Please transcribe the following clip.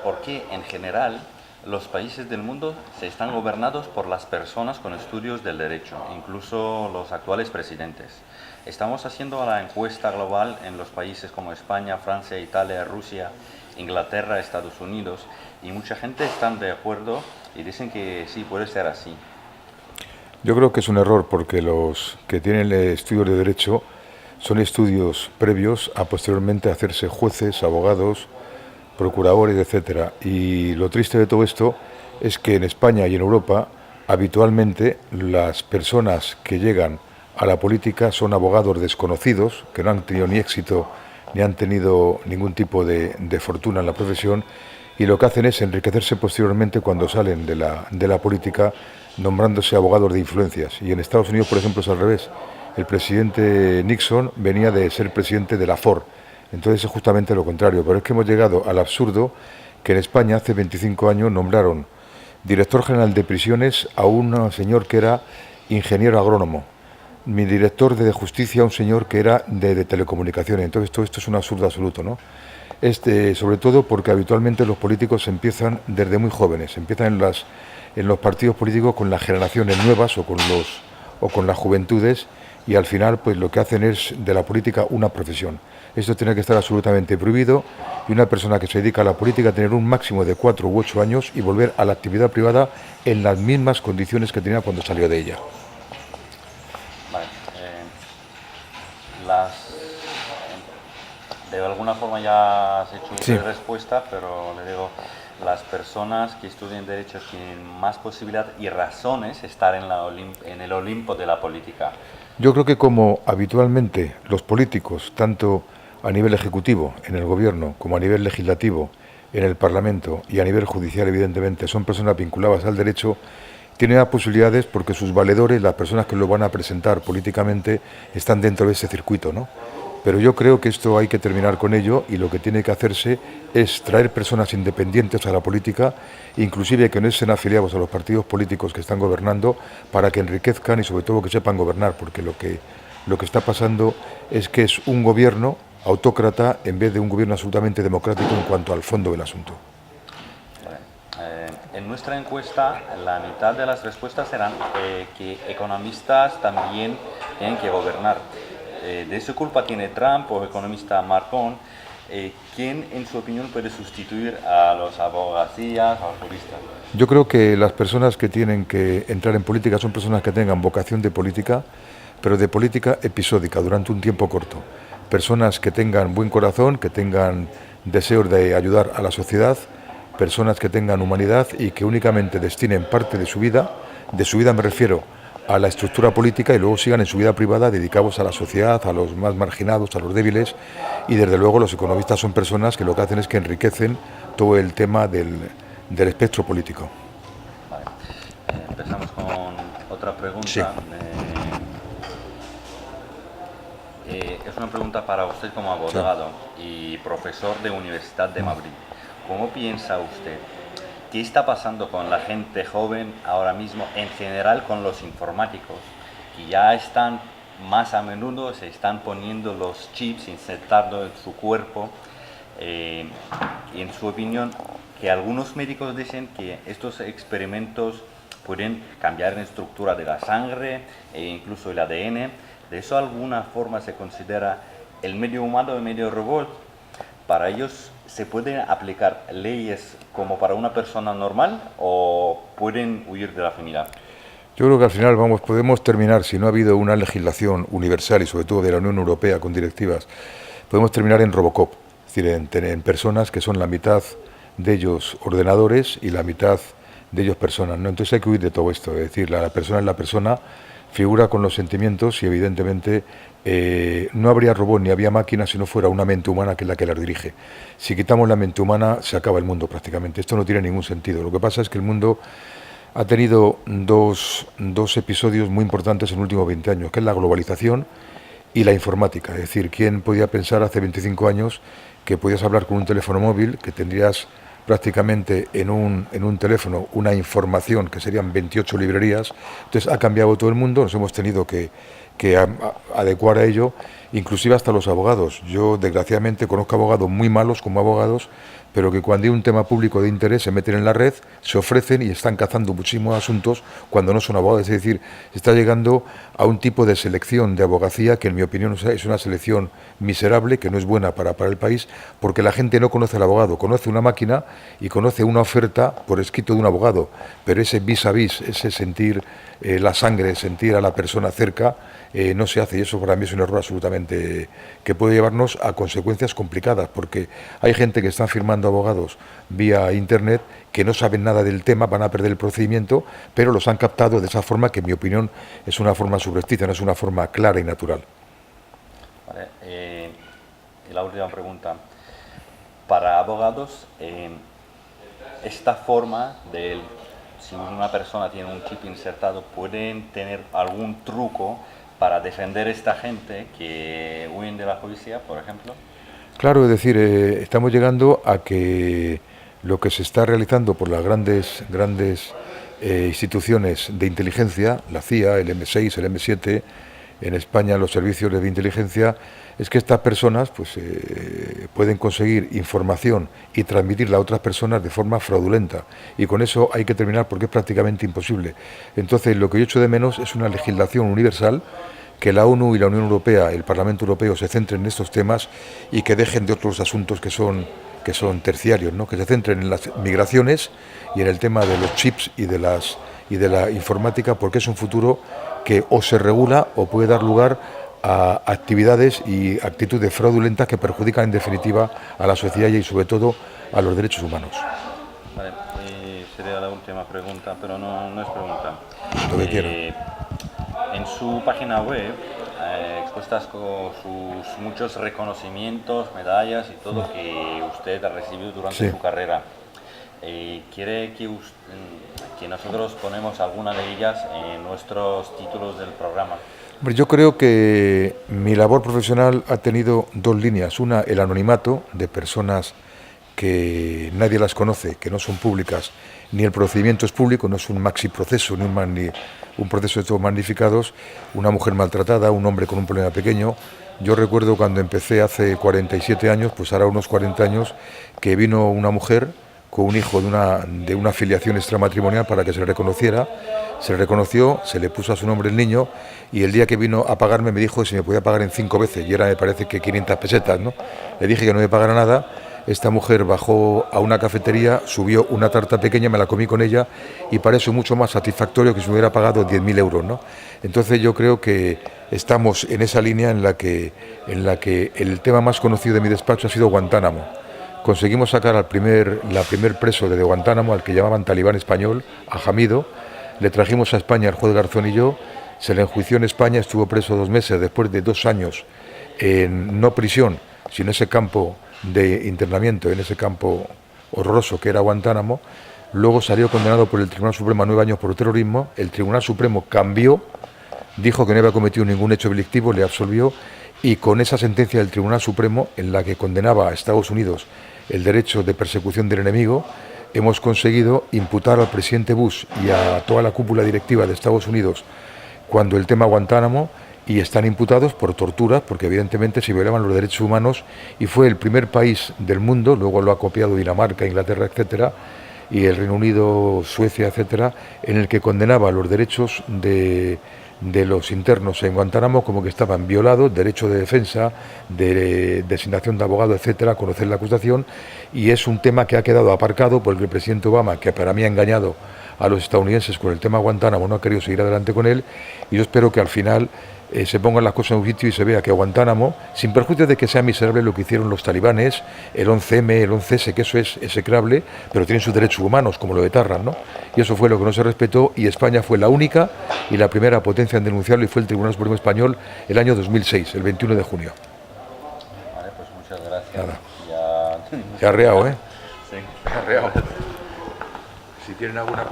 por qué en general los países del mundo se están gobernados por las personas con estudios del derecho, incluso los actuales presidentes. Estamos haciendo la encuesta global en los países como España, Francia, Italia, Rusia, Inglaterra, Estados Unidos, y mucha gente está de acuerdo y dicen que sí, puede ser así. Yo creo que es un error porque los que tienen estudios de derecho son estudios previos a posteriormente hacerse jueces, abogados, procuradores, etcétera. Y lo triste de todo esto es que en España y en Europa habitualmente las personas que llegan a la política son abogados desconocidos, que no han tenido ni éxito ni han tenido ningún tipo de fortuna en la profesión, y lo que hacen es enriquecerse posteriormente cuando salen de la política, nombrándose abogados de influencias. Y en Estados Unidos, por ejemplo, es al revés. El presidente Nixon venía de ser presidente de la Ford. Entonces es justamente lo contrario. Pero es que hemos llegado al absurdo que en España hace 25 años nombraron director general de prisiones a un señor que era ingeniero agrónomo, mi director de justicia a un señor que era de telecomunicaciones. Entonces todo esto es un absurdo absoluto, ¿no? Sobre todo porque habitualmente los políticos empiezan desde muy jóvenes, empiezan en los partidos políticos con las generaciones nuevas o con las juventudes, y al final pues lo que hacen es de la política una profesión. Esto tiene que estar absolutamente prohibido, y una persona que se dedica a la política tener un máximo de 4 u 8 años y volver a la actividad privada en las mismas condiciones que tenía cuando salió de ella. Vale. Las, de alguna forma ya has hecho Sí. respuesta, pero le digo, las personas que estudian Derecho tienen más posibilidad y razones de estar en el Olimpo de la política. Yo creo que como habitualmente los políticos, tanto a nivel ejecutivo, en el gobierno, como a nivel legislativo, en el Parlamento, y a nivel judicial, evidentemente, son personas vinculadas al derecho, tienen las posibilidades porque sus valedores, las personas que lo van a presentar políticamente, están dentro de ese circuito, ¿no? Pero yo creo que esto hay que terminar con ello, y lo que tiene que hacerse es traer personas independientes a la política, inclusive que no estén afiliados a los partidos políticos que están gobernando, para que enriquezcan y sobre todo que sepan gobernar, porque lo que está pasando es que es un gobierno autócrata en vez de un gobierno absolutamente democrático en cuanto al fondo del asunto. En nuestra encuesta, la mitad de las respuestas eran que economistas también tienen que gobernar. ¿De su culpa tiene Trump o economista Marcon? ¿Quién, en su opinión, puede sustituir a los abogacías, a los juristas? Yo creo que las personas que tienen que entrar en política son personas que tengan vocación de política, pero de política episódica, durante un tiempo corto. Personas que tengan buen corazón, que tengan deseos de ayudar a la sociedad, personas que tengan humanidad y que únicamente destinen parte de su vida me refiero a la estructura política, y luego sigan en su vida privada dedicados a la sociedad, a los más marginados, a los débiles. Y desde luego los economistas son personas que lo que hacen es que enriquecen todo el tema del espectro político. Vale. Empezamos con otra pregunta. Sí. Es una pregunta para usted como abogado y profesor de Universidad de Madrid. ¿Cómo piensa usted? ¿Qué está pasando con la gente joven ahora mismo, en general con los informáticos, que ya están más a menudo, se están poniendo los chips insertados en su cuerpo? Y en su opinión, que algunos médicos dicen que estos experimentos pueden cambiar la estructura de la sangre e incluso el ADN. ¿De eso alguna forma se considera el medio humano y medio robot? ¿Para ellos se pueden aplicar leyes como para una persona normal o pueden huir de la afinidad? Yo creo que al final podemos terminar, si no ha habido una legislación universal y sobre todo de la Unión Europea con directivas, podemos terminar en Robocop, es decir, en personas que son la mitad de ellos ordenadores y la mitad de ellos personas, ¿no? Entonces hay que huir de todo esto, es decir, la persona es la persona, figura con los sentimientos, y evidentemente no habría robot ni había máquina si no fuera una mente humana que es la que las dirige. Si quitamos la mente humana se acaba el mundo prácticamente. Esto no tiene ningún sentido. Lo que pasa es que el mundo ha tenido dos episodios muy importantes en los últimos 20 años, que es la globalización y la informática. Es decir, ¿quién podía pensar hace 25 años que podías hablar con un teléfono móvil, que tendrías prácticamente en un teléfono una información que serían 28 librerías? Entonces ha cambiado todo el mundo, nos hemos tenido que adecuar a ello, inclusive hasta los abogados. Yo desgraciadamente conozco abogados muy malos como abogados pero que cuando hay un tema público de interés se meten en la red, se ofrecen y están cazando muchísimos asuntos cuando no son abogados. Es decir, se está llegando a un tipo de selección de abogacía que en mi opinión es una selección miserable, que no es buena para el país, porque la gente no conoce al abogado, conoce una máquina y conoce una oferta por escrito de un abogado, pero ese vis a vis, ese sentir la sangre, sentir a la persona cerca, no se hace, y eso para mí es un error absolutamente que puede llevarnos a consecuencias complicadas, porque hay gente que está firmando abogados vía internet que no saben nada del tema, van a perder el procedimiento, pero los han captado de esa forma que en mi opinión es una forma subrepticia, no es una forma clara y natural. Vale, y la última pregunta. Para abogados, esta forma de, si una persona tiene un chip insertado, ¿pueden tener algún truco para defender a esta gente que huyen de la policía, por ejemplo? Claro, es decir, estamos llegando a que lo que se está realizando por las grandes instituciones de inteligencia, la CIA, el M6, el M7, en España los servicios de inteligencia, es que estas personas pues, pueden conseguir información y transmitirla a otras personas de forma fraudulenta. Y con eso hay que terminar porque es prácticamente imposible. Entonces, lo que yo echo de menos es una legislación universal, que la ONU y la Unión Europea, el Parlamento Europeo, se centren en estos temas y que dejen de otros asuntos que son terciarios, ¿no? Que se centren en las migraciones y en el tema de los chips y de la informática, porque es un futuro que o se regula o puede dar lugar a actividades y actitudes fraudulentas que perjudican en definitiva a la sociedad y sobre todo a los derechos humanos. Vale, sería la última pregunta, pero no es pregunta. Lo que quiera. En su página web expuestas con sus muchos reconocimientos, medallas y todo que usted ha recibido durante su carrera. ¿Quiere que nosotros ponemos alguna de ellas en nuestros títulos del programa? Hombre, yo creo que mi labor profesional ha tenido dos líneas. Una, el anonimato de personas que nadie las conoce, que no son públicas, ni el procedimiento es público, no es un maxi proceso, ni un proceso de todos magnificados, una mujer maltratada, un hombre con un problema pequeño. Yo recuerdo cuando empecé hace 47 años, pues ahora unos 40 años, que vino una mujer con un hijo de una filiación extramatrimonial para que se le reconociera. Se le reconoció, se le puso a su nombre el niño y el día que vino a pagarme me dijo si me podía pagar en 5 veces y era, me parece que 500 pesetas, ¿no? Le dije que no me pagara nada. Esta mujer bajó a una cafetería, subió una tarta pequeña, me la comí con ella y para eso mucho más satisfactorio que si me hubiera pagado 10.000 euros, ¿no? Entonces yo creo que estamos en esa línea en la que el tema más conocido de mi despacho ha sido Guantánamo. Conseguimos sacar la primer preso de Guantánamo, al que llamaban talibán español, a Hamido. Le trajimos a España al juez Garzón y yo, se le enjuició en España, estuvo preso 2 meses después de 2 años en no prisión, sino ese campo de internamiento, en ese campo horroroso que era Guantánamo. Luego salió condenado por el Tribunal Supremo a 9 años por terrorismo. El Tribunal Supremo cambió, dijo que no había cometido ningún hecho delictivo, le absolvió y con esa sentencia del Tribunal Supremo en la que condenaba a Estados Unidos el derecho de persecución del enemigo, hemos conseguido imputar al presidente Bush y a toda la cúpula directiva de Estados Unidos cuando el tema Guantánamo, y están imputados por torturas porque evidentemente se violaban los derechos humanos y fue el primer país del mundo, luego lo ha copiado Dinamarca, Inglaterra, etcétera, y el Reino Unido, Suecia, etcétera, en el que condenaba los derechos de los internos en Guantánamo como que estaban violados, derecho de defensa, de designación de abogado, etcétera, conocer la acusación, y es un tema que ha quedado aparcado porque el presidente Obama, que para mí ha engañado a los estadounidenses con el tema Guantánamo, no ha querido seguir adelante con él, y yo espero que al final se pongan las cosas en un sitio y se vea que Guantánamo, sin perjuicio de que sea miserable lo que hicieron los talibanes, el 11M, el 11S, que eso es execrable, pero tienen sus derechos humanos, como lo de Tarran, ¿no? Y eso fue lo que no se respetó, y España fue la única y la primera potencia en denunciarlo, y fue el Tribunal Supremo Español el año 2006, el 21 de junio. Vale, pues muchas gracias. Nada. Ya arreado, ¿eh? Sí. Arreado. Si tienen alguna cosa...